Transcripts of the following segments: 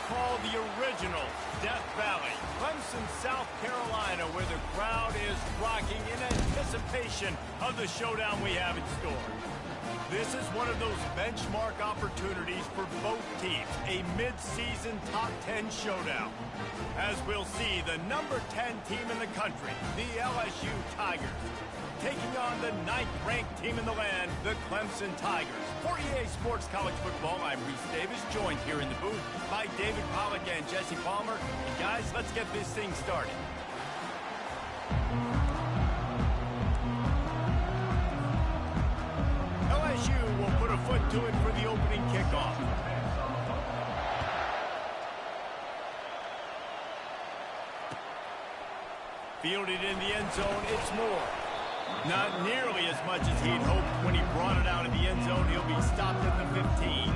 call the original Death Valley, Clemson, South Carolina, where the crowd is rocking in anticipation of the showdown we have in store. This is one of those benchmark opportunities for both teams, a mid-season top 10 showdown. As we'll see, the number 10 team in the country, the LSU Tigers, taking on the 9th-ranked team in the land, the Clemson Tigers. For EA Sports College Football, I'm Reese Davis, joined here in the booth by David Pollack and Jesse Palmer. And guys, let's get this thing started. LSU will put a foot to it for the opening kickoff. Fielded in the end zone, it's Moore. Not nearly as much as he'd hoped when he brought it out of the end zone. He'll be stopped at the 15.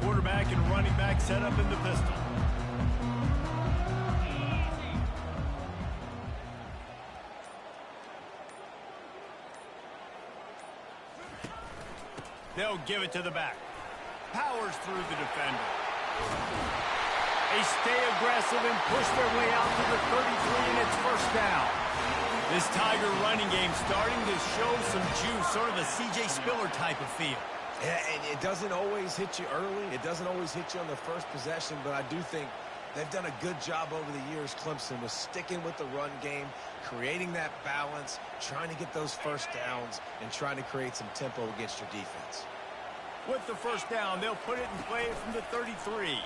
Quarterback and running back set up in the pistol. They'll give it to the back. Powers through the defender. They stay aggressive and push their way out to the 33, and it's first down. This Tiger running game starting to show some juice, sort of a C.J. Spiller type of feel. Yeah, and it doesn't always hit you early. It doesn't always hit you on the first possession, but I do think they've done a good job over the years, Clemson, with sticking with the run game, creating that balance, trying to get those first downs, and trying to create some tempo against your defense. With the first down, they'll put it in play from the 33.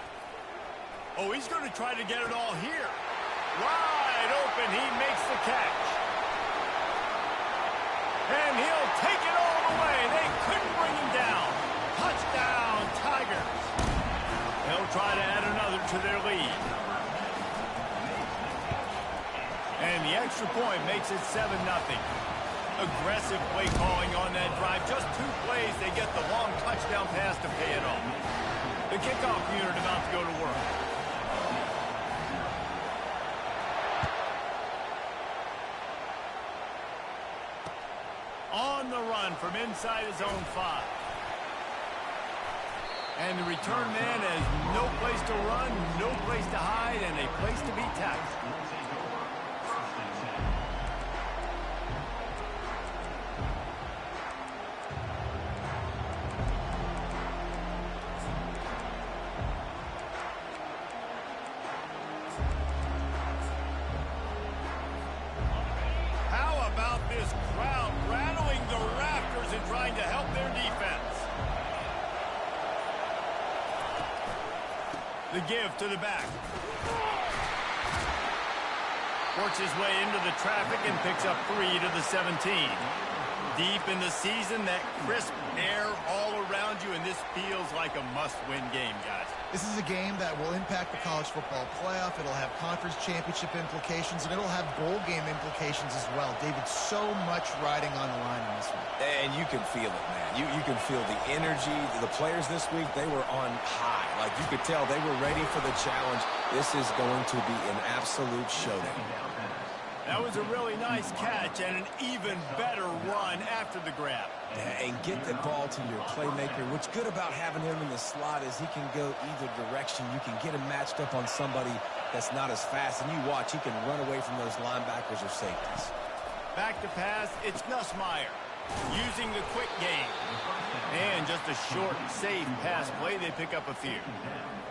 Oh, he's going to try to get it all here. Wide open, he makes the catch. And he'll take it all the way. They couldn't bring him down. Touchdown, Tigers. They'll try to add another to their lead. And the extra point makes it 7-0. Aggressive play calling on that drive. Just 2 plays, they get the long touchdown pass to pay it off. The kickoff unit about to go to work. On the run from inside his own 5. And the return man has no place to run, no place to hide, and a place to be tackled. How about this crowd rattling the rafters and trying to help their defense? The give to the back. Works his way into the traffic and picks up 3 to the 17. Deep in the season, that crisp air all around you, and this feels like a must-win game, guys. This is a game that will impact the college football playoff. It'll have conference championship implications, and it'll have bowl game implications as well. David, so much riding on the line in this one. And you can feel it, man. You can feel the energy. The players this week, they were on high. Like, you could tell they were ready for the challenge. This is going to be an absolute showdown. That was a really nice catch and an even better run after the grab. And get the ball to your playmaker. What's good about having him in the slot is he can go either direction. You can get him matched up on somebody that's not as fast. And you watch, he can run away from those linebackers or safeties. Back to pass, it's Nussmeier using the quick game. And just a short, safe pass play, they pick up a few.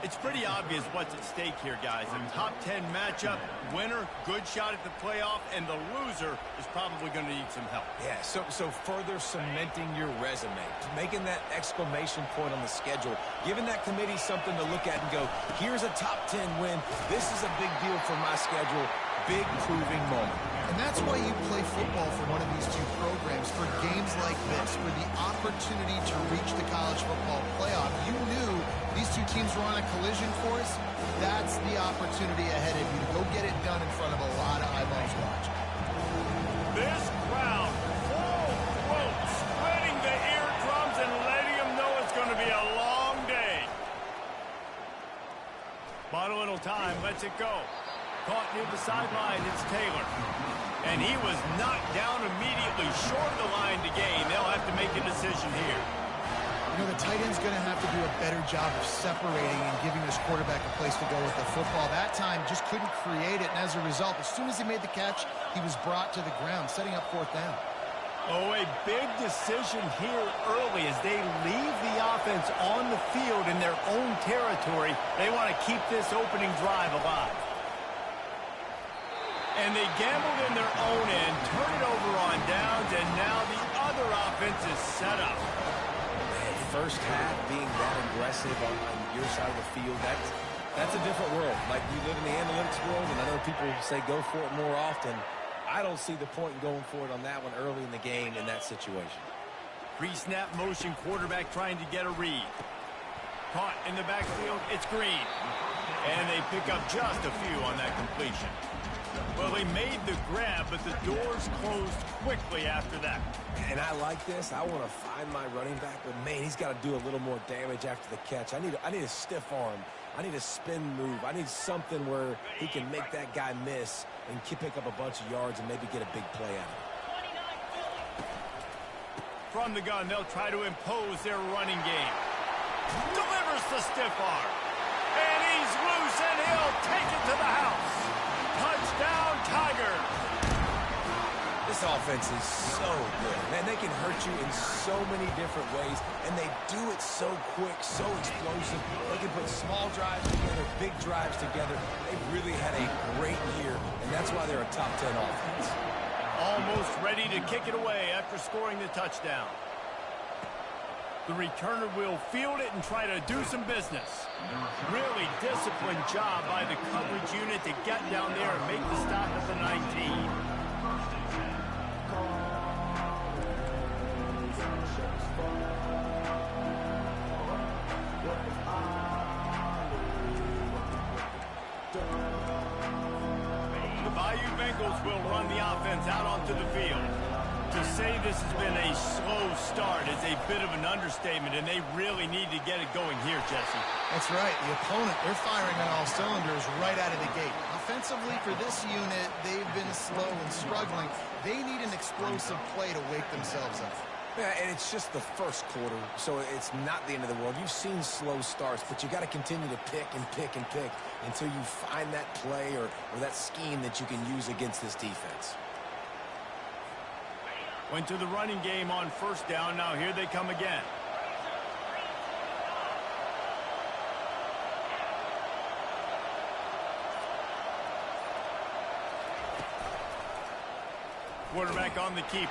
It's pretty obvious what's at stake here, guys. A top 10 matchup, winner, good shot at the playoff, and the loser is probably going to need some help. Yeah, so further cementing your resume, making that exclamation point on the schedule, giving that committee something to look at and go, here's a top 10 win. This is a big deal for my schedule. Big proving moment. And that's why you play football for one of these two programs, for games like this, for the opportunity to reach the college football playoff. You knew these two teams were on a collision course. That's the opportunity ahead of you to go get it done in front of a lot of eyeballs watching. This crowd, full throat, it go. Caught near the sideline, it's Taylor. And he was knocked down immediately, short of the line to gain. They'll have to make a decision here. You know, the tight end's going to have to do a better job of separating and giving this quarterback a place to go with the football. That time just couldn't create it, and as a result, as soon as he made the catch, he was brought to the ground, setting up fourth down. Oh, a big decision here early as they leave the offense on the field in their own territory. They want to keep this opening drive alive. And they gambled in their own end, turn it over on downs, and now the other offense is set up. Man, first half being that aggressive on your side of the field, that's a different world. Like, you live in the analytics world, and I know people say go for it more often. I don't see the point in going for it on that one early in the game in that situation. Pre-snap motion, quarterback trying to get a read. Caught in the backfield, it's Green. And they pick up just a few on that completion. Well, he made the grab, but the doors closed quickly after that. And I like this. I want to find my running back, but man, he's got to do a little more damage after the catch. I need a stiff arm. I need a spin move. I need something where he can make that guy miss and pick up a bunch of yards and maybe get a big play out of it. From the gun, they'll try to impose their running game. Delivers the stiff arm. And he's loose, and he'll take it to the house. Touchdown, Tigers. This offense is so good. Man, they can hurt you in so many different ways, and they do it so quick, so explosive. They can put small drives together, big drives together. They've really had a great year, and that's why they're a top 10 offense. Almost ready to kick it away after scoring the touchdown. The returner will field it and try to do some business. Really disciplined job by the coverage unit to get down there and make the stop at the 19. Will run the offense out onto the field. To say this has been a slow start is a bit of an understatement, and they really need to get it going here, Jesse. That's right. The opponent, they're firing on all cylinders right out of the gate. Offensively, for this unit, they've been slow and struggling. They need an explosive play to wake themselves up. Yeah, and it's just the first quarter, so it's not the end of the world. You've seen slow starts, but you got to continue to pick and pick and pick until you find that play or that scheme that you can use against this defense. Went to the running game on first down. Now here they come again. Quarterback on the keeper.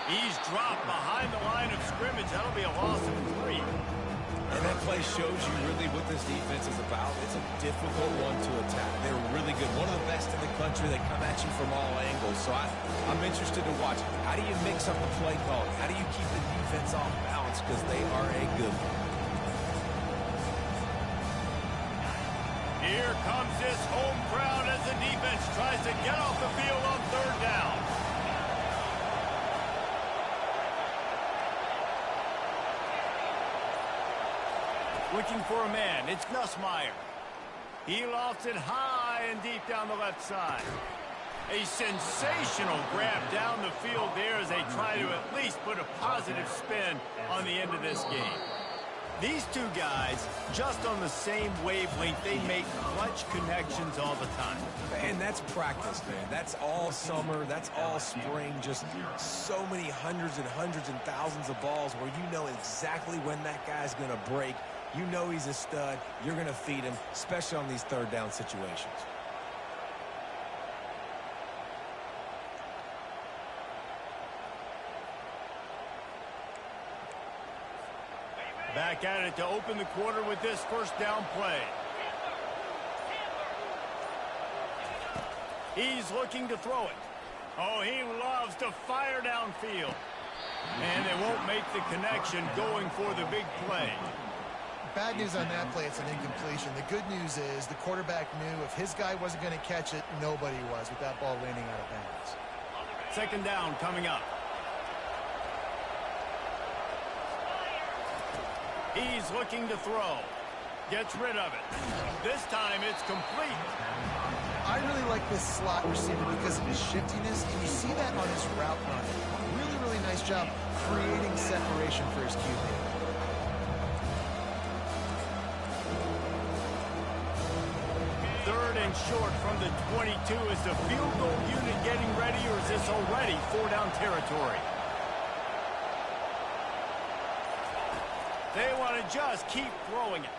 He's dropped behind the line of scrimmage. That'll be a loss of 3. And that play shows you really what this defense is about. It's a difficult one to attack. They're really good. One of the best in the country. They come at you from all angles. So I'm interested to watch. How do you mix up the play calling? How do you keep the defense off balance? Because they are a good one. Here comes this home crowd as the defense tries to get off the field on third down. Looking for a man. It's Nussmeier. He lofts it high and deep down the left side. A sensational grab down the field there as they try to at least put a positive spin on the end of this game. These two guys, just on the same wavelength, they make clutch connections all the time. And that's practice, man. That's all summer. That's all spring. Just so many hundreds and hundreds and thousands of balls where you know exactly when that guy's going to break. You know he's a stud. You're going to feed him, especially on these third down situations. Back at it to open the quarter with this first down play. He's looking to throw it. Oh, he loves to fire downfield. And they won't make the connection going for the big play. Bad news on that play, it's an incompletion. The good news is the quarterback knew if his guy wasn't going to catch it, nobody was with that ball landing out of bounds. Second down coming up. He's looking to throw. Gets rid of it. This time it's complete. I really like this slot receiver because of his shiftiness, and you see that on his route run. Really, really nice job creating separation for his QB. Third and short from the 22. Is the field goal unit getting ready, or is this already 4-down territory? They want to just keep throwing it.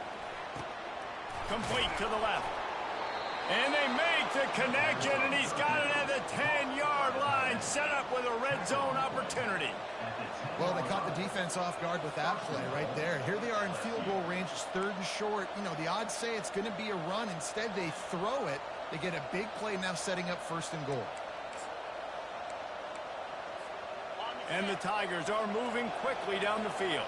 Complete to the left. And they make the connection, and he's got it at the 10-yard line, set up with a red zone opportunity. Well, they caught the defense off guard with that play right there. Here they are in field goal range, it's 3rd and short. You know, the odds say it's going to be a run. Instead, they throw it. They get a big play now setting up 1st and goal. And the Tigers are moving quickly down the field.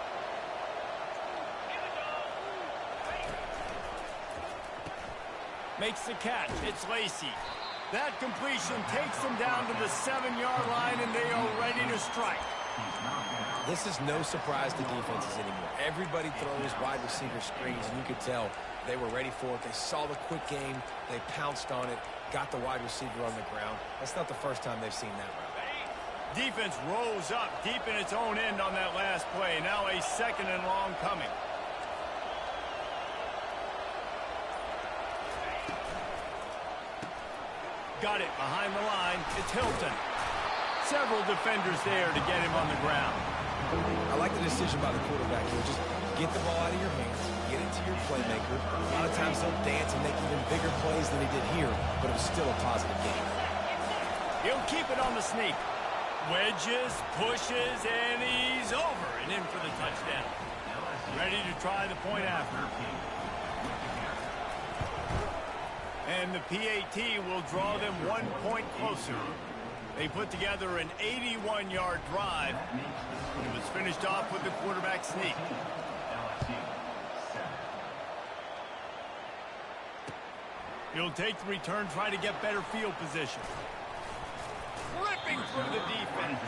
Makes the catch. It's Lacey. That completion takes them down to the 7-yard line, and they are ready to strike. This is no surprise to defenses anymore. Everybody throws wide receiver screens, and you could tell they were ready for it. They saw the quick game. They pounced on it, got the wide receiver on the ground. That's not the first time they've seen that route. Defense rolls up deep in its own end on that last play. Now a 2nd and long coming. Got it behind the line. It's Hilton. Several defenders there to get him on the ground. I like the decision by the quarterback here. Just get the ball out of your hands, get it to your playmaker. A lot of times he'll dance and make even bigger plays than he did here, but it was still a positive game. He'll keep it on the sneak. Wedges, pushes, and he's over and in for the touchdown. Ready to try the point after. And the PAT will draw them 1 point closer. They put together an 81-yard drive. It was finished off with the quarterback sneak. He'll take the return, try to get better field position. Ripping through the defense.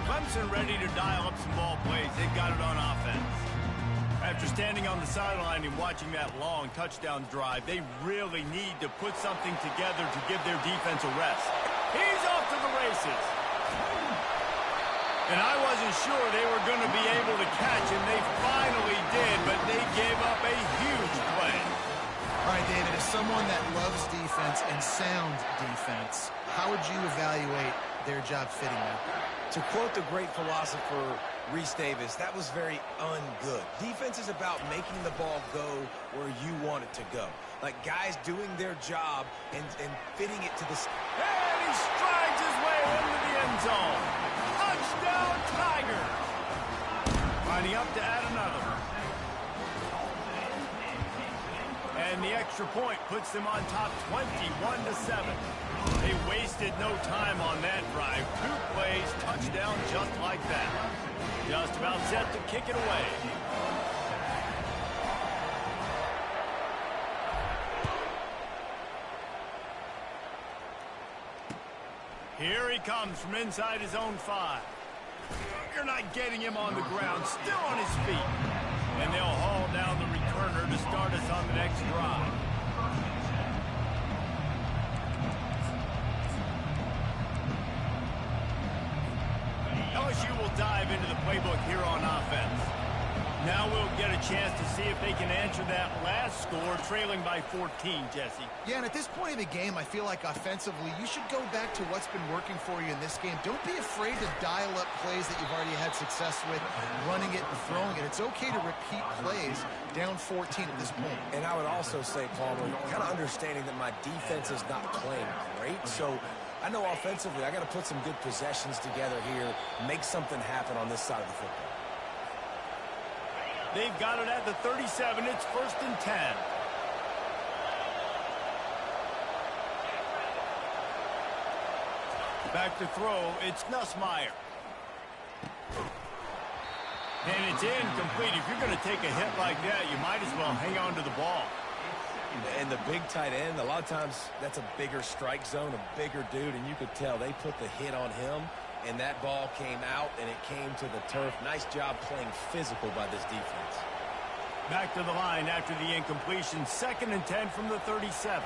Clemson ready to dial up some ball plays. They've got it on offense. After standing on the sideline and watching that long touchdown drive, they really need to put something together to give their defense a rest. He's off to the races. And I wasn't sure they were going to be able to catch him. They finally did, but they gave up a huge play. All right, David, as someone that loves defense and sound defense, how would you evaluate their job fitting that? To quote the great philosopher Reese Davis, that was very ungood. Defense is about making the ball go where you want it to go. Like guys doing their job and fitting it to the... And he strides his way into the end zone. Touchdown, Tiger. Lining up to add another. And the extra point puts them on top 21-7. They wasted no time on that drive. 2 plays, touchdown just like that. Just about set to kick it away. Here he comes from inside his own 5. You're not getting him on the ground, still on his feet. And they'll haul down the returner to start us on the next drive. LSU will dive into the playbook here on offense. Now we'll get a chance to see if they can answer that last score, trailing by 14, Jesse. Yeah, and at this point of the game, I feel like offensively, you should go back to what's been working for you in this game. Don't be afraid to dial up plays that you've already had success with, running it and throwing it. It's okay to repeat plays down 14 at this point. And I would also say, Palmer, kind of understanding that my defense is not playing great, so I know offensively I got to put some good possessions together here, make something happen on this side of the football. They've got it at the 37. It's 1st and 10. Back to throw. It's Nussmeier. And it's incomplete. If you're going to take a hit like that, you might as well hang on to the ball. And the big tight end, a lot of times that's a bigger strike zone, a bigger dude, and you could tell they put the hit on him, and that ball came out, and it came to the turf. Nice job playing physical by this defense. Back to the line after the incompletion. 2nd and 10 from the 37.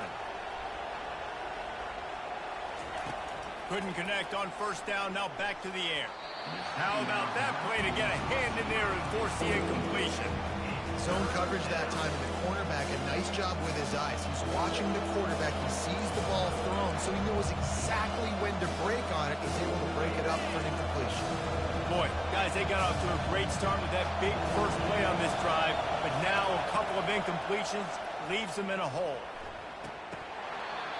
Couldn't connect on 1st down. Now back to the air. How about that play to get a hand in there and force the incompletion? Zone coverage that time, and the cornerback, a nice job with his eyes. He's watching the quarterback. He sees the ball thrown, so he knows exactly when to break on it. He's able to break it up for an incompletion. Boy, guys, they got off to a great start with that big first play on this drive, but now a couple of incompletions leaves them in a hole.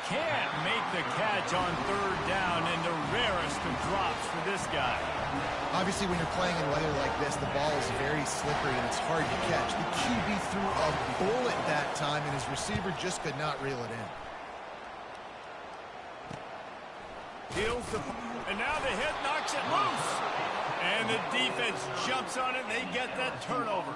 Can't make the catch on 3rd down, and the rarest of drops for this guy. Obviously, when you're playing in weather like this, the ball is very slippery and it's hard to catch. The QB threw a bullet that time, and his receiver just could not reel it in. Heels the, and now the hit knocks it loose. And the defense jumps on it, and they get that turnover.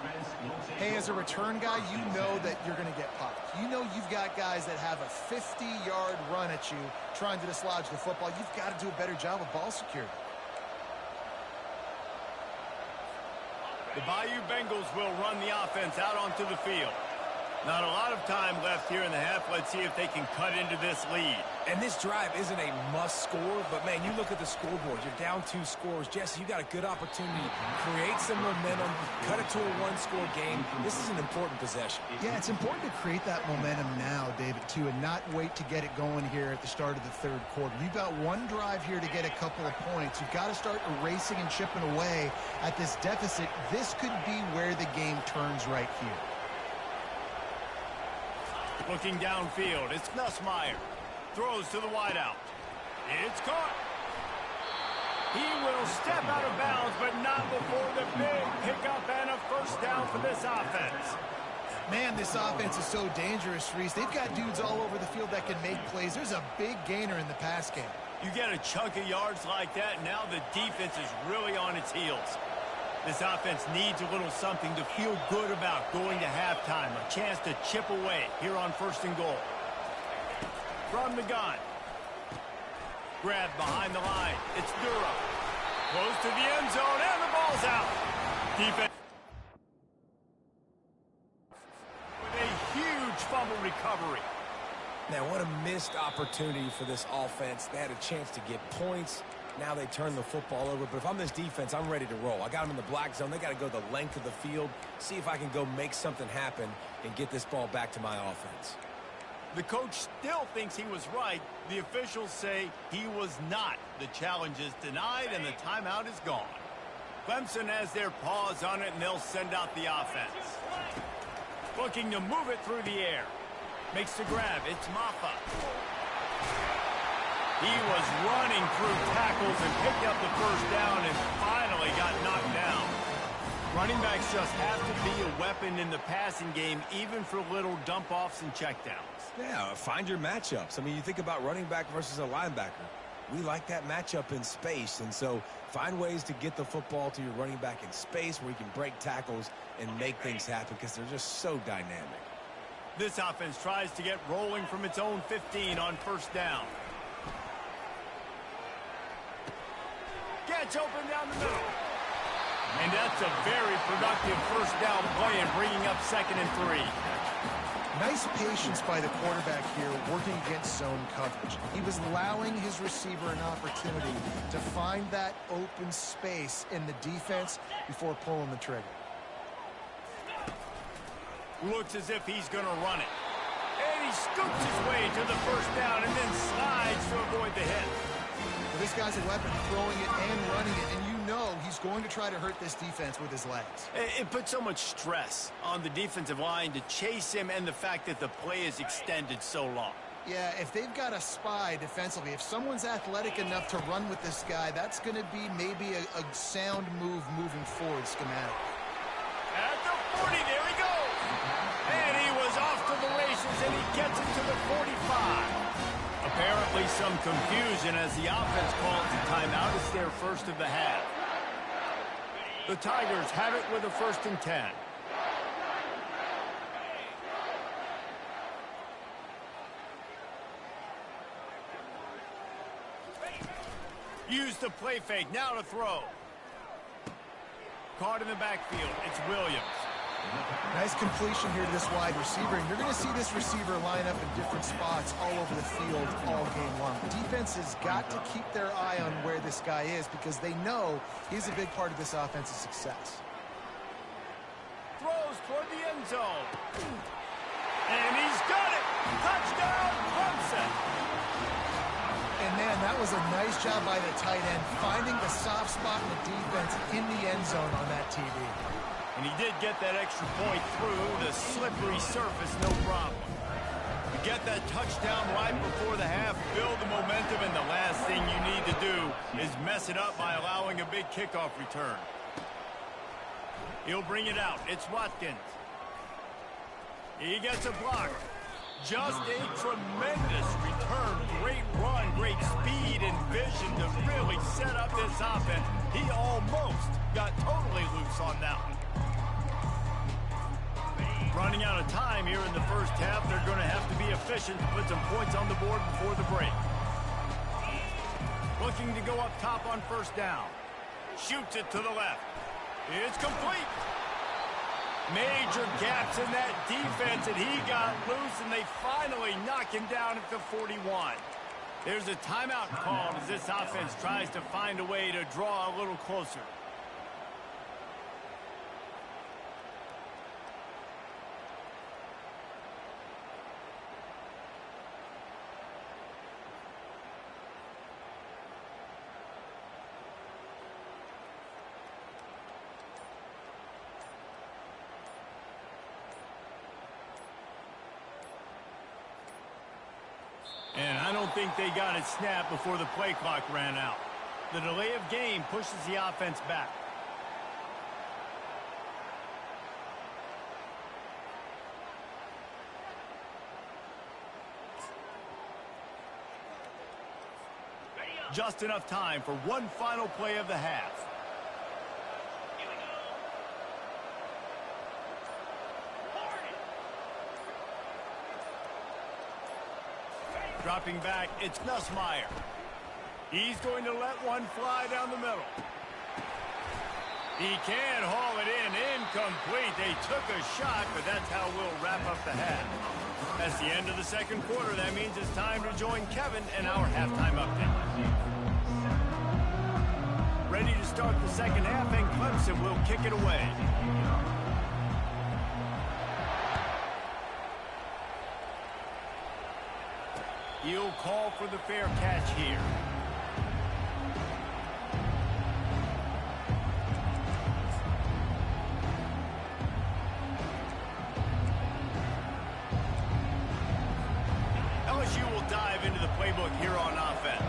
Hey, as a return guy, you know that you're going to get popped. You know you've got guys that have a 50-yard run at you trying to dislodge the football. You've got to do a better job of ball security. The Bayou Bengals will run the offense out onto the field. Not a lot of time left here in the half. Let's see if they can cut into this lead. And this drive isn't a must score, but, man, you look at the scoreboard. You're down 2 scores. Jesse, you got a good opportunity to create some momentum, cut it to a 1-score game. This is an important possession. Yeah, it's important to create that momentum now, David, too, and not wait to get it going here at the start of the 3rd quarter. You've got one drive here to get a couple of points. You've got to start erasing and chipping away at this deficit. This could be where the game turns right here. Looking downfield, it's Nussmeier. Throws to the wideout. It's caught. He will step out of bounds, but not before the big pickup and a 1st down for this offense. Man, this offense is so dangerous, Reese. They've got dudes all over the field that can make plays. There's a big gainer in the pass game. You get a chunk of yards like that, now the defense is really on its heels. This offense needs a little something to feel good about going to halftime. A chance to chip away here on 1st and goal. From the gun. Grabbed behind the line. It's Dura. Close to the end zone, and the ball's out. Defense with a huge fumble recovery. Now, what a missed opportunity for this offense. They had a chance to get points. Now they turn the football over. But if I'm this defense, I'm ready to roll. I got them in the black zone. They got to go the length of the field, see if I can go make something happen and get this ball back to my offense. The coach still thinks he was right. The officials say he was not. The challenge is denied, and the timeout is gone. Clemson has their paws on it, and they'll send out the offense. Looking to move it through the air. Makes the grab. It's Maffa. He was running through tackles and picked up the 1st down and finally got knocked down. Running backs just have to be a weapon in the passing game, even for little dump-offs and checkdowns. Yeah, find your matchups. I mean, you think about running back versus a linebacker. We like that matchup in space, and so find ways to get the football to your running back in space where you can break tackles and make things happen because they're just so dynamic. This offense tries to get rolling from its own 15 on 1st down. Gets open down the middle. And that's a very productive 1st down play and bringing up 2nd and 3. Nice patience by the quarterback here working against zone coverage. He was allowing his receiver an opportunity to find that open space in the defense before pulling the trigger. Looks as if he's going to run it. And he scoops his way to the 1st down and then slides to avoid the hit. Well, this guy's a weapon, throwing it and running it, and you know he's going to try to hurt this defense with his legs. It puts so much stress on the defensive line to chase him and the fact that the play is extended so long. Yeah, if they've got a spy defensively, if someone's athletic enough to run with this guy, that's going to be maybe a sound move moving forward schematic. At the 40, there he goes. And he was off to the races, and he gets it to the 45. Apparently some confusion as the offense calls a timeout. It's their 1st of the half. The Tigers have it with a 1st and 10. Use the play fake. Now to throw. Caught in the backfield. It's Williams. Nice completion here to this wide receiver, and you're going to see this receiver line up in different spots all over the field all game long. Defense has got to keep their eye on where this guy is because they know he's a big part of this offense's success. Throws toward the end zone. And he's got it. Touchdown, Clemson. And, man, that was a nice job by the tight end, finding the soft spot in the defense in the end zone on that TV. And he did get that extra point through the slippery surface, no problem. You get that touchdown right before the half, build the momentum, and the last thing you need to do is mess it up by allowing a big kickoff return. He'll bring it out. It's Watkins. He gets a block. Just a tremendous return. Great run, great speed and vision to really set up this offense. He almost got totally loose on that one. Running out of time here in the first half. They're going to have to be efficient to put some points on the board before the break. Looking to go up top on first down. Shoots it to the left. It's complete. Major gaps in that defense, and he got loose, and they finally knock him down at the 41. There's a timeout called as this offense tries to find a way to draw a little closer. And I don't think they got it snapped before the play clock ran out. The delay of game pushes the offense back. Just enough time for one final play of the half. Dropping back, it's Nussmeier. He's going to let one fly down the middle. He can haul it in, incomplete. They took a shot, but that's how we'll wrap up the half. That's the end of the second quarter. That means it's time to join Kevin and our halftime update. Ready to start the second half, and Clemson will kick it away. He'll call for the fair catch here. LSU will dive into the playbook here on offense.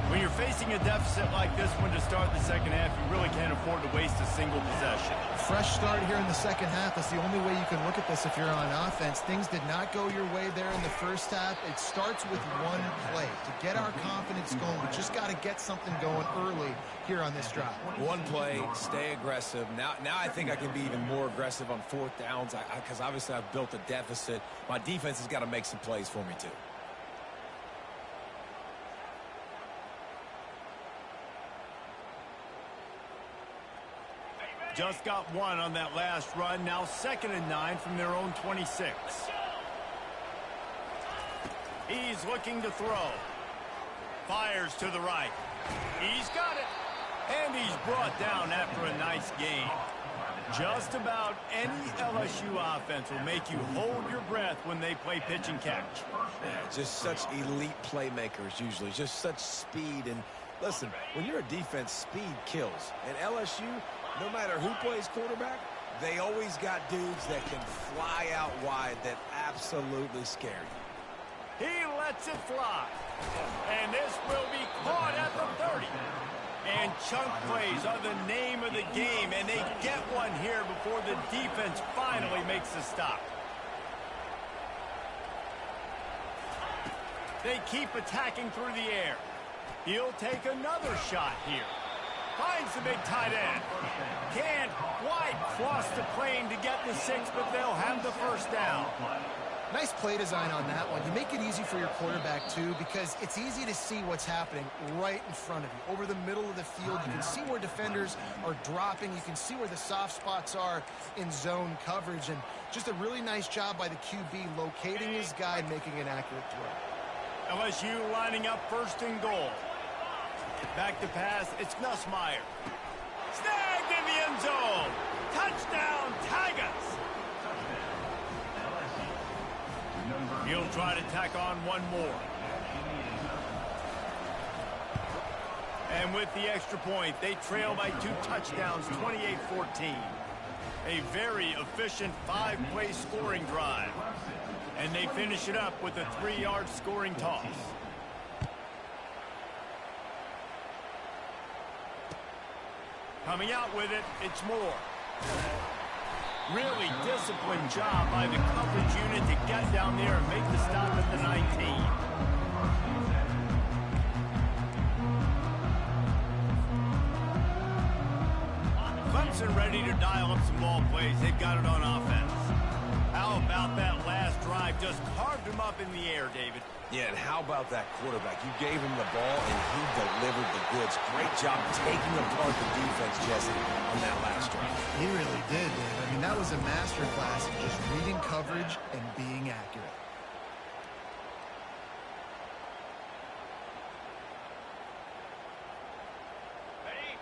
When you're facing a deficit like this one to start the second half, you really can't afford to waste a single possession. Fresh start here in the second half. That's the only way you can look at this if you're on offense. Things did not go your way there in the first half. It starts with one play. To get our confidence going, we just got to get something going early here on this drive. One play, stay aggressive. Now I think I can be even more aggressive on fourth downs because obviously I've built a deficit. My defense has got to make some plays for me too. Just got one on that last run. Now 2nd and 9 from their own 26. He's looking to throw. Fires to the right. He's got it. And he's brought down after a nice gain. Just about any LSU offense will make you hold your breath when they play pitch and catch. Yeah, just such elite playmakers usually. Just such speed. And listen, when you're a defense, speed kills. And LSU, no matter who plays quarterback, they always got dudes that can fly out wide that absolutely scare you. He lets it fly. And this will be caught at the 30. And chunk plays are the name of the game, and they get one here before the defense finally makes the stop. They keep attacking through the air. He'll take another shot here. Finds the big tight end. Can't quite cross the plane to get the 6, but they'll have the first down. Nice play design on that one. You make it easy for your quarterback, too, because it's easy to see what's happening right in front of you. Over the middle of the field, you can see where defenders are dropping. You can see where the soft spots are in zone coverage. And just a really nice job by the QB locating his guy and making an accurate throw. LSU lining up first and goal. Back to pass, it's Nussmeier. Snagged in the end zone. Touchdown, Tigers. He'll try to tack on one more. And with the extra point, they trail by 2 touchdowns, 28-14. A very efficient 5-play scoring drive. And they finish it up with a 3-yard scoring toss. Coming out with it, it's Moore. Really disciplined job by the coverage unit to get down there and make the stop at the 19. Clemson ready to dial up some ball plays. They've got it on offense. How about that last drive? Just carved him up in the air, David. Yeah, and how about that quarterback? You gave him the ball, and he delivered the goods. Great job taking apart the defense, Jesse, on that last drive. He really did, Dave. I mean, that was a masterclass of just reading coverage and being accurate.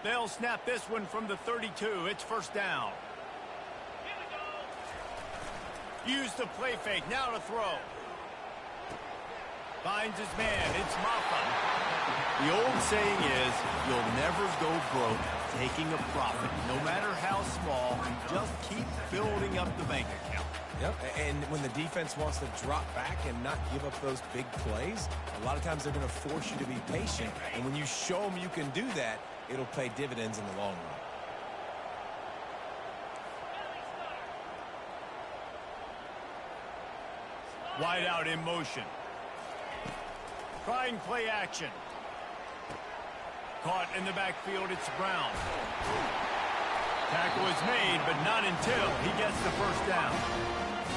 They'll snap this one from the 32. It's first down. Use the play fake. Now to throw. Finds his man. It's Maffa. The old saying is, you'll never go broke taking a profit. No matter how small, just keep building up the bank account. Yep, and when the defense wants to drop back and not give up those big plays, a lot of times they're going to force you to be patient. And when you show them you can do that, it'll pay dividends in the long run. Wide out in motion. Trying play action. Caught in the backfield, it's Brown. Tackle is made, but not until he gets the first down.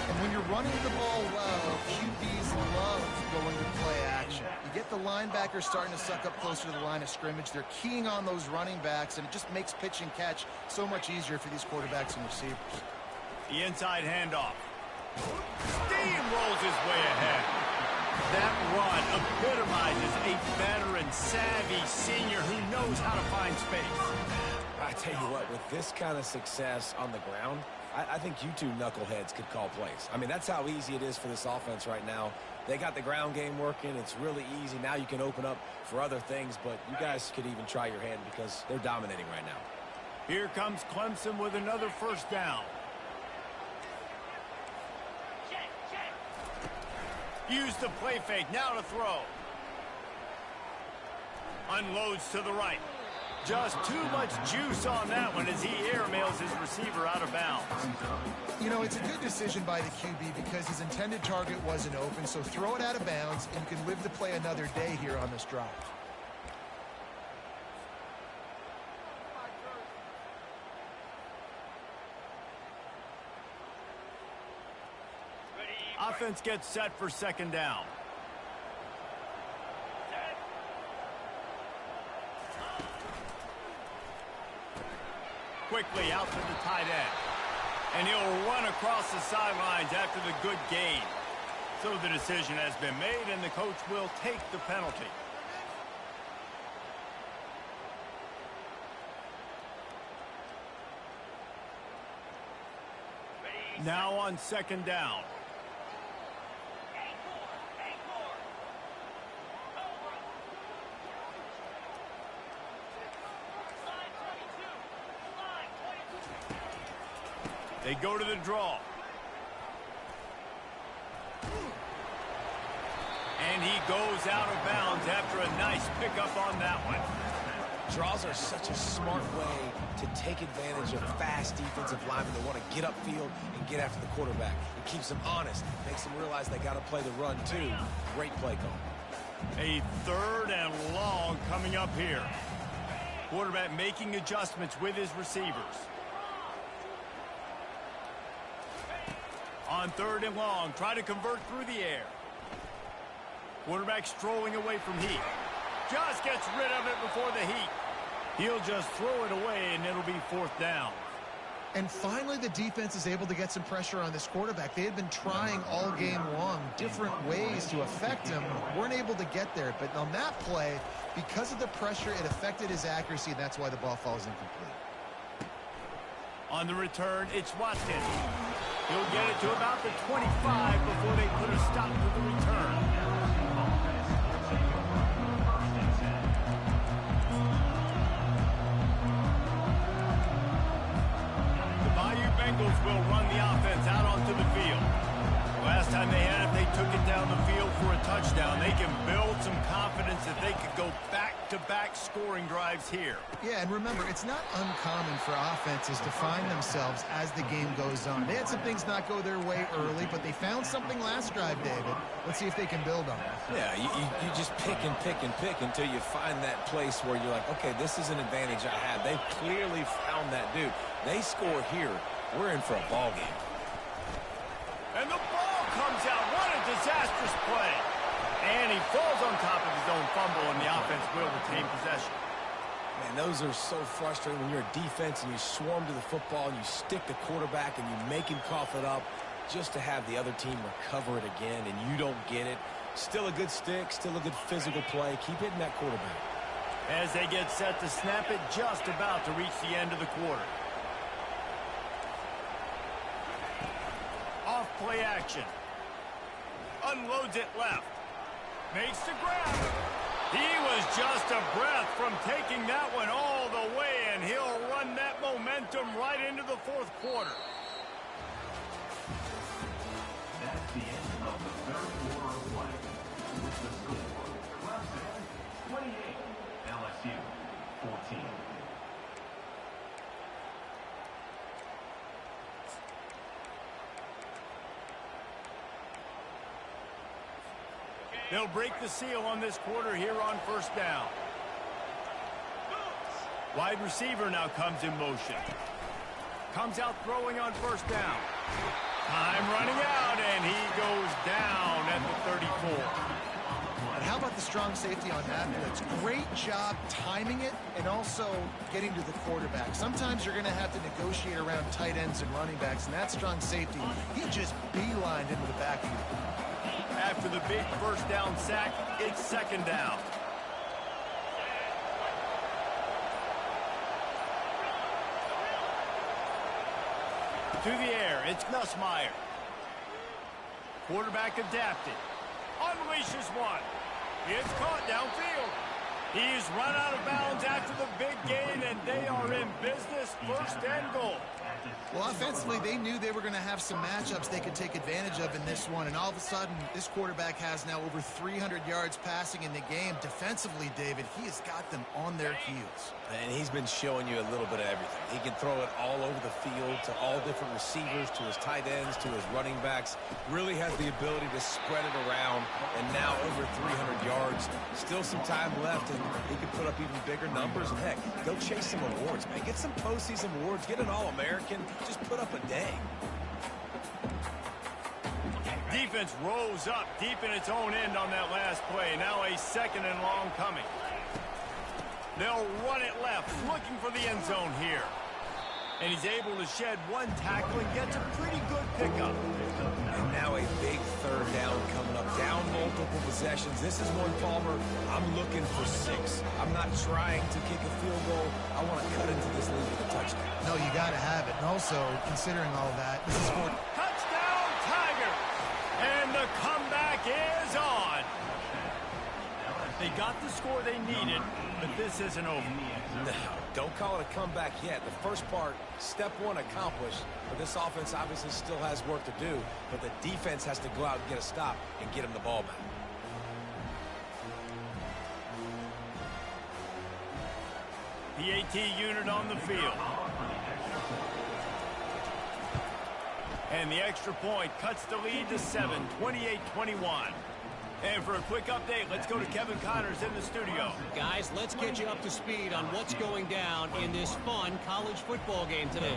And when you're running the ball well, QBs love going to play action. You get the linebackers starting to suck up closer to the line of scrimmage. They're keying on those running backs, and it just makes pitch and catch so much easier for these quarterbacks and receivers. The inside handoff. Steamrolls his way ahead. That run epitomizes a veteran, savvy senior who knows how to find space. I tell you what, with this kind of success on the ground, I think you two knuckleheads could call plays. I mean, that's how easy it is for this offense right now. They got the ground game working. It's really easy. Now you can open up for other things, but you guys could even try your hand because they're dominating right now. Here comes Clemson with another first down. Use the play fake, now to throw. Unloads to the right. Just too much juice on that one as he airmails his receiver out of bounds. You know, it's a good decision by the QB because his intended target wasn't open, so throw it out of bounds and you can live to play another day here on this drive. Offense gets set for second down. Quickly out to the tight end. And he'll run across the sidelines after the good gain. So the decision has been made, and the coach will take the penalty. Now on second down. They go to the draw. And he goes out of bounds after a nice pickup on that one. Draws are such a smart way to take advantage of fast defensive linemen that want to get upfield and get after the quarterback. It keeps them honest, makes them realize they got to play the run too. Great play call. A third and long coming up here. Quarterback making adjustments with his receivers. On 3rd and long, try to convert through the air. Quarterback strolling away from heat. Just gets rid of it before the heat. He'll just throw it away, and it'll be 4th down. And finally, the defense is able to get some pressure on this quarterback. They had been trying all game long different ways to affect him. Weren't able to get there. But on that play, because of the pressure, it affected his accuracy, and that's why the ball falls incomplete. On the return, it's Watkins. He'll get it to about the 25 before they put a stop to the return. The Bayou Bengals will run the offense out onto the field. Last time they had it, they took it down the field for a touchdown. They can build some confidence that they could go back-to-back scoring drives here. Yeah, and remember, it's not uncommon for offenses to find themselves as the game goes on. They had some things not go their way early, but they found something last drive, David. Let's see if they can build on it. Yeah, you just pick and pick and pick until you find that place where you're like, okay, this is an advantage I have. They've clearly found that dude. They score here. We're in for a ball game. And the ball comes out. What a disastrous play. And he falls on top of his own fumble, and the offense will retain possession. Man, those are so frustrating when you're a defense and you swarm to the football and you stick the quarterback and you make him cough it up just to have the other team recover it again, and you don't get it. Still a good stick, still a good physical play. Keep hitting that quarterback. As they get set to snap it, just about to reach the end of the quarter. Off play action. Unloads it left. Makes the grab. He was just a breath from taking that one all the way, and he'll run that momentum right into the 4th quarter. That's the end of the 3rd quarter of play. With the score, Clemson 28, LSU 14. They'll break the seal on this quarter here on 1st down. Wide receiver now comes in motion. Comes out throwing on 1st down. Time running out, and he goes down at the 34. And how about the strong safety on that blitz? Great job timing it and also getting to the quarterback. Sometimes you're going to have to negotiate around tight ends and running backs, and that strong safety, he just beelined into the back of you. After the big 1st down sack, it's 2nd down. To the air, it's Nussmeier. Quarterback adapted. Unleashes one. It's caught downfield. He's run out of bounds after the big gain, and they are in business. 1st and goal. Well, offensively, they knew they were going to have some matchups they could take advantage of in this one, and all of a sudden, this quarterback has now over 300 yards passing in the game. Defensively, David, he has got them on their heels. And he's been showing you a little bit of everything. He can throw it all over the field to all different receivers, to his tight ends, to his running backs. Really has the ability to spread it around, and now over 300 yards. Still some time left, and he can put up even bigger numbers. And heck, go chase some awards, man. Get some postseason awards. Get an All-American. Just put up a day. Defense rose up deep in its own end on that last play. Now a 2nd and long coming. They'll run it left, looking for the end zone here. And he's able to shed one tackle and gets a pretty good pickup. And now a big 3rd down coming up. Down multiple possessions. This is one, Palmer, I'm looking for 6. I'm not trying to kick a field goal. I want to cut into this lead with a touchdown. No, you got to have it. And also, considering all that, this is for... Touchdown, Tiger! And the comeback is on. They got the score they needed, but this isn't over. No, don't call it a comeback yet. The first part, step 1 accomplished, but this offense obviously still has work to do, but the defense has to go out and get a stop and get him the ball back. PAT unit on the field. And the extra point cuts the lead to 7, 28-21. And for a quick update, let's go to Kevin Connors in the studio. Guys, let's get you up to speed on what's going down in this fun college football game today.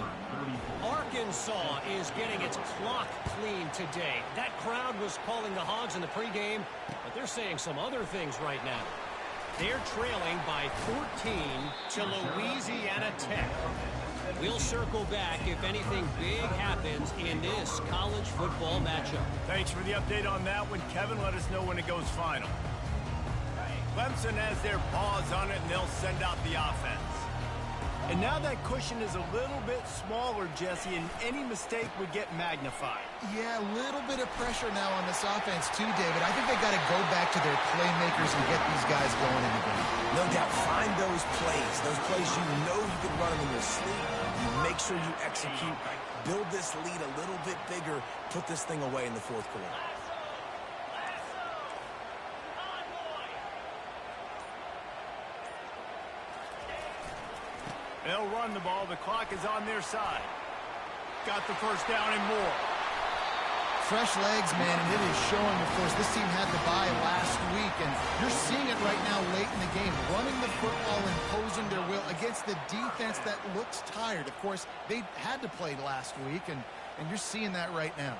Arkansas is getting its clock cleaned today. That crowd was calling the Hogs in the pregame, but they're saying some other things right now. They're trailing by 14 to Louisiana Tech. We'll circle back if anything big happens in this college football matchup. Thanks for the update on that one, Kevin. Let us know when it goes final. Clemson has their paws on it, and they'll send out the offense. And now that cushion is a little bit smaller, Jesse, and any mistake would get magnified. Yeah, a little bit of pressure now on this offense too, David. I think they got to go back to their playmakers and get these guys going in the game. No doubt, find those plays you know you can run them in your sleep. You make sure you execute, build this lead a little bit bigger, put this thing away in the fourth quarter. They'll run the ball. The clock is on their side. Got the first down and more. Fresh legs, man, and it is showing, of course. This team had the bye last week, and you're seeing it right now late in the game. Running the football, imposing their will against the defense that looks tired. Of course, they had to play last week, and you're seeing that right now.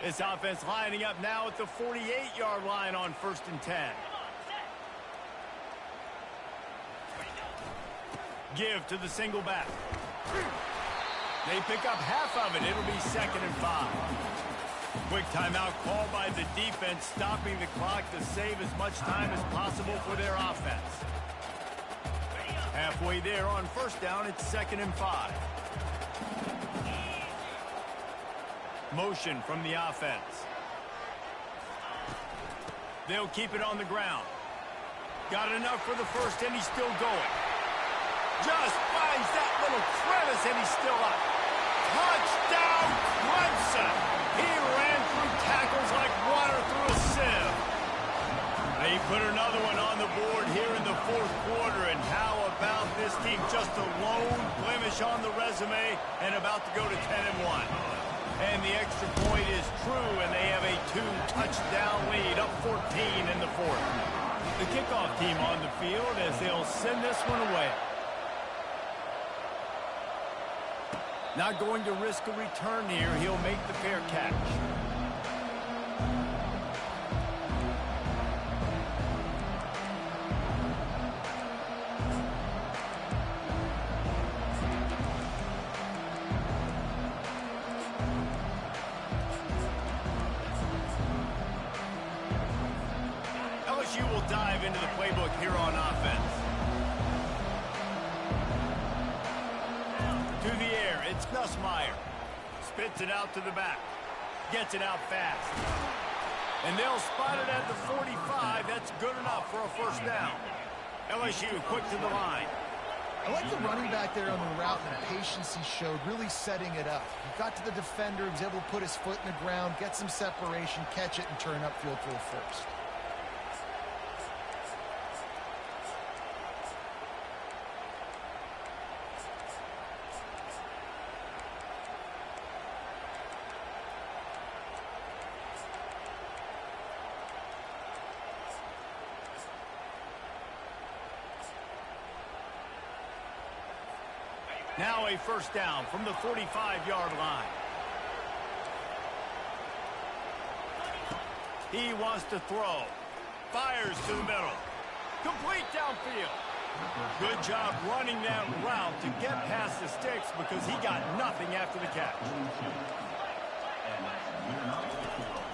This offense lining up now at the 48-yard line on 1st and 10. Give to the single back. They pick up half of it. It'll be 2nd and 5. Quick timeout called by the defense, stopping the clock to save as much time as possible for their offense. Halfway there on 1st down, it's 2nd and 5. Motion from the offense. They'll keep it on the ground. Got enough for the first, and he's still going. Just finds that little crevice, and he's still up. Touchdown, Clemson! He ran through tackles like water through a sieve. They put another one on the board here in the 4th quarter, and how about this team? Just a lone blemish on the resume, and about to go to 10-1. And the extra point is true, and they have a 2-touchdown lead, up 14 in the 4th. The kickoff team on the field as they'll send this one away. Not going to risk a return here. He'll make the fair catch. LSU will dive into the playbook here on offense. To the air, it's Nussmeier. Spits it out to the back. Gets it out fast. And they'll spot it at the 45. That's good enough for a 1st down. LSU quick to the line. I like the running back there on the route and the patience he showed, really setting it up. He got to the defender, he was able to put his foot in the ground, get some separation, catch it, and turn upfield for a 1st. Now a 1st down from the 45-yard line. He wants to throw. Fires to the middle. Complete downfield. Good job running that route to get past the sticks because he got nothing after the catch.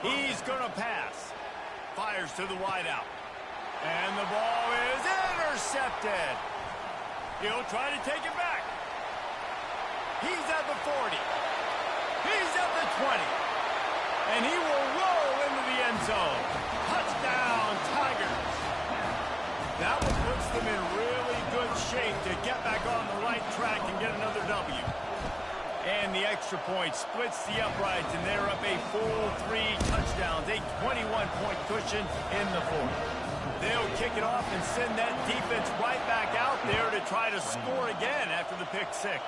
He's going to pass. Fires to the wideout. And the ball is intercepted. He'll try to take it back. He's at the 40. He's at the 20. And he will roll into the end zone. Touchdown, Tigers. That one puts them in really good shape to get back on the right track and get another W. And the extra point splits the uprights, and they're up a full 3 touchdowns, a 21-point cushion in the 4th. They'll kick it off and send that defense right back out there to try to score again after the pick 6.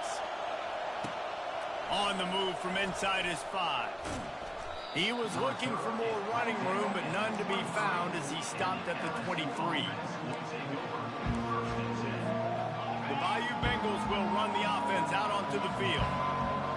On the move from inside his 5. He was looking for more running room, but none to be found as he stopped at the 23. The Bayou Bengals will run the offense out onto the field.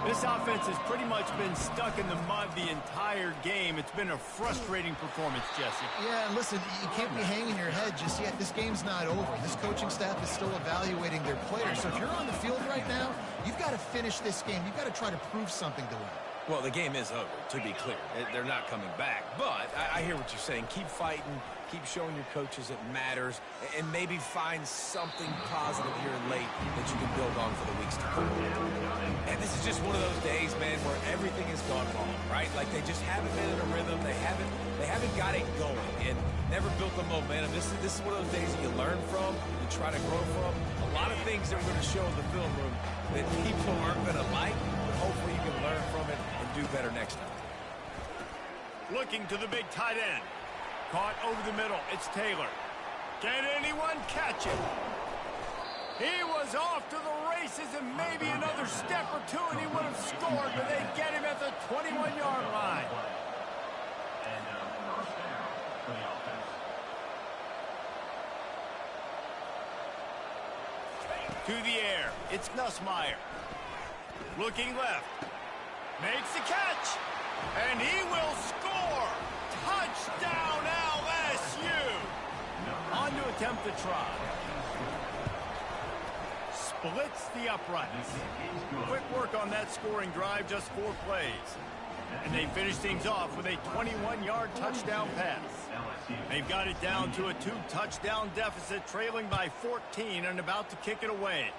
This offense has pretty much been stuck in the mud the entire game. It's been a frustrating performance, Jesse. Yeah, and listen, you can't be hanging your head just yet. This game's not over. This coaching staff is still evaluating their players. So if you're on the field right now, you've got to finish this game. You've got to try to prove something to them. Well, the game is over, to be clear. They're not coming back. But I hear what you're saying. Keep fighting. Keep showing your coaches it matters. And maybe find something positive here late that you can build on for the weeks to come. And this is just one of those days, man, where everything has gone wrong, right? Like they just haven't been in a rhythm. They haven't got it going and never built the momentum. This is one of those days that you learn from, you try to grow from. A lot of things that we're going to show in the film room that people aren't going to like, but hopefully you can learn from it and do better next time. Looking to the big tight end. Caught over the middle. It's Taylor. Can anyone catch it? He was off to the races and maybe another step or two and he would have scored, but they get him at the 21-yard line. And first down for the offense. To the air. It's Nussmeier. Looking left. Makes the catch. And he will score. Touchdown LSU. On to attempt the try. Splits the uprights. Quick work on that scoring drive, just 4 plays. And they finish things off with a 21-yard touchdown pass. They've got it down to a 2-touchdown deficit, trailing by 14 and about to kick it away.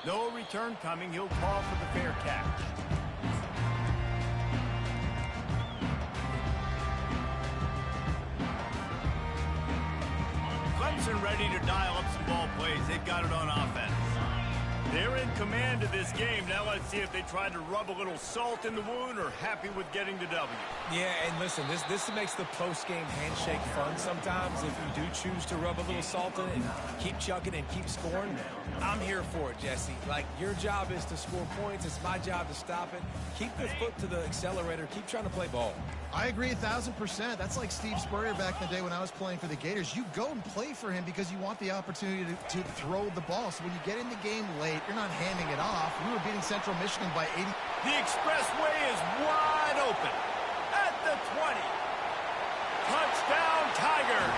No return coming. He'll call for the fair catch. Clemson ready to dial up some ball plays. They've got it on offense. They're in command of this game. Now let's see if they try to rub a little salt in the wound or happy with getting the W. Yeah, and listen, this makes the post-game handshake fun sometimes. If you do choose to rub a little salt in it and keep chucking and keep scoring, I'm here for it, Jesse. Like, your job is to score points. It's my job to stop it. Keep your foot to the accelerator. Keep trying to play ball. I agree 1,000%. That's like Steve Spurrier back in the day when I was playing for the Gators. You go and play for him because you want the opportunity to throw the ball. So when you get in the game late, you're not handing it off. We were beating Central Michigan by 80. The expressway is wide open at the 20. Touchdown Tigers.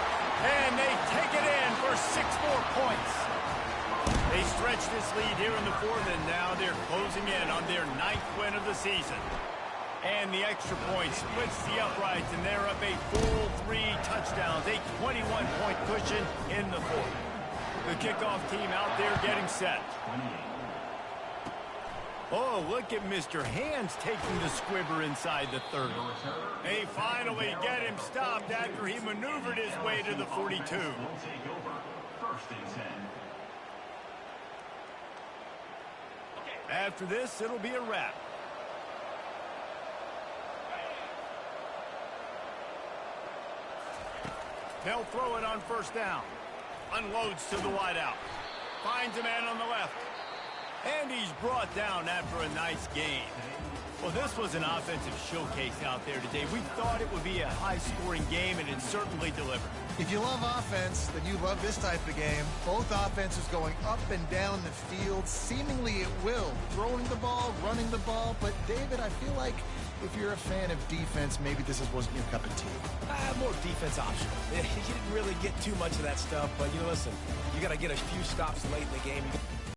And they take it in for 6 more points. They stretch this lead here in the 4th, and now they're closing in on their 9th win of the season. And the extra point splits the uprights, and they're up a full 3 touchdowns, a 21-point cushion in the 4th. The kickoff team out there getting set. Oh, look at Mr. Hands taking the squibber inside the 30. They finally get him stopped after he maneuvered his way to the 42. Will take over. 1st and 10. After this, it'll be a wrap. They'll throw it on 1st down. Unloads to the wideout. Finds a man on the left. And he's brought down after a nice gain. Well, this was an offensive showcase out there today. We thought it would be a high-scoring game, and it certainly delivered. If you love offense, then you love this type of game. Both offenses going up and down the field, seemingly at will. Throwing the ball, running the ball. But, David, I feel like if you're a fan of defense, maybe this wasn't your cup of tea. More defense optional. You didn't really get too much of that stuff, but, listen, you got to get a few stops late in the game.